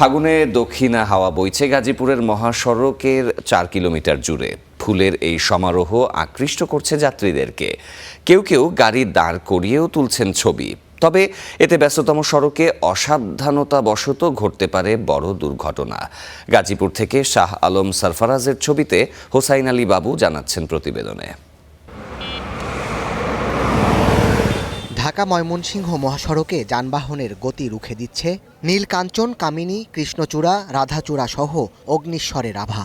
ফাগুনে দক্ষিণা হাওয়া বইছে গাজীপুরের মহাসড়কের ৪ কিলোমিটার জুড়ে। ফুলের এই সমারোহ আকৃষ্ট করছে যাত্রীদেরকে। কেউ কেউ গাড়ি দাঁড় করিয়েও তুলছেন ছবি। তবে এতে ব্যস্ততম সড়কে অসাবধানতাবশত ঘটতে পারে বড় দুর্ঘটনা। গাজীপুর থেকে শাহ আলম সরফরাজের ছবিতে হোসাইন আলী বাবু জানাচ্ছেন প্রতিবেদনে। ঢাকা ময়মনসিংহ মহাসড়কে যানবাহনের গতি রুখে দিচ্ছে নীলকাঞ্চন, কামিনী, কৃষ্ণচূড়া, রাধাচূড়া সহ অগ্নিশ্বরের আভা।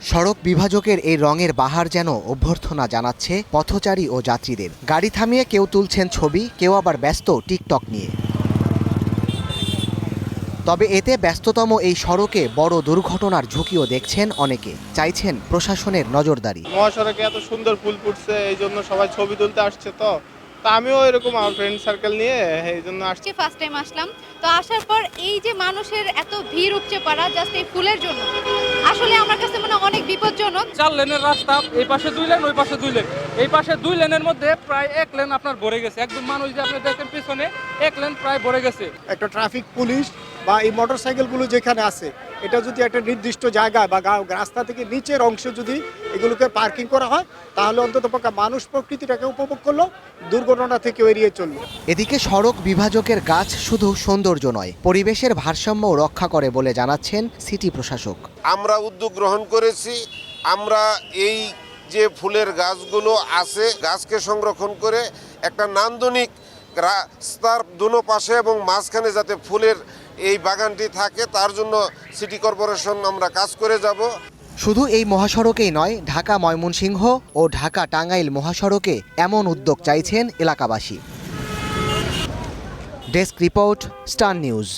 সড়ক বিভাজকের এই রঙের বাহার যেন অভ্যর্থনা জানাচ্ছে পথচারী ও যাত্রীদের। গাড়ি থামিয়ে কেউ তুলছেন ছবি, কেউ আবার ব্যস্ত টিকটক নিয়ে। তবে এতে ব্যস্ততম এই সড়কে বড় দুর্ঘটনার ঝুঁকিও দেখছেন অনেকে। চাইছেন প্রশাসনের নজরদারি। মহাসড়কে এত সুন্দর ফুল ফুটছে, এই জন্য সবাই ছবি তুলতে আসছে। তো আমিও এরকম আমার ফ্রেন্ড সার্কেল নিয়ে এই জন্য আসছি। ফার্স্ট টাইম আসলাম, তো আসার পর এই যে মানুষের এত ভিড় উপচে পড়া জাস্ট এই ফুলের জন্য, আসলে আমার কাছে মনে হয় অনেক বিপজ্জনক। 4 লেনের রাস্তা, এই পাশে 2 লেন, ওই পাশে 2 লেন। এই পাশে 2 লেনের মধ্যে প্রায় 1 লেন আপনার ভরে গেছে। একদম মানুষ যে আপনি দেখেন পিছনে 1 লেন প্রায় ভরে গেছে। একটা ট্রাফিক পুলিশ বা এই মোটরসাইকেলগুলো যেখানে আছে, এটা যদি একটা নির্দিষ্ট জায়গায় বা রাস্তা থেকে নিচের অংশে যদি এগুলোকে পার্কিং করা হয়, তাহলে অন্ততপক্ষে মানুষ প্রকৃতিটাকে উপভোগ করলো, দুর্ঘটনা থেকে এড়িয়ে চললো। এদিকে সড়ক বিভাজকের গাছ শুধু সৌন্দর্য নয়, পরিবেশের ভারসাম্যও রক্ষা করে বলে জানাচ্ছেন সিটি প্রশাসক। আমরা উদ্যোগ গ্রহণ করেছি। আমরা এই যে ফুলের গাছগুলো আছে, গাছকে সংরক্ষণ করে একটা নান্দনিক রাস্তার দুনো পাশে এবং মাঝখানে যাতে ফুলের এই বাগানটি থাকে, তার জন্য সিটি কর্পোরেশন আমরা কাজ করে যাব। শুধু এই মহাসড়কেই নয়, ঢাকা ময়মনসিংহ ও ঢাকা টাঙ্গাইল মহাসড়কে এমন উদ্যোগ চাইছেন এলাকাবাসী। Desk report, star news.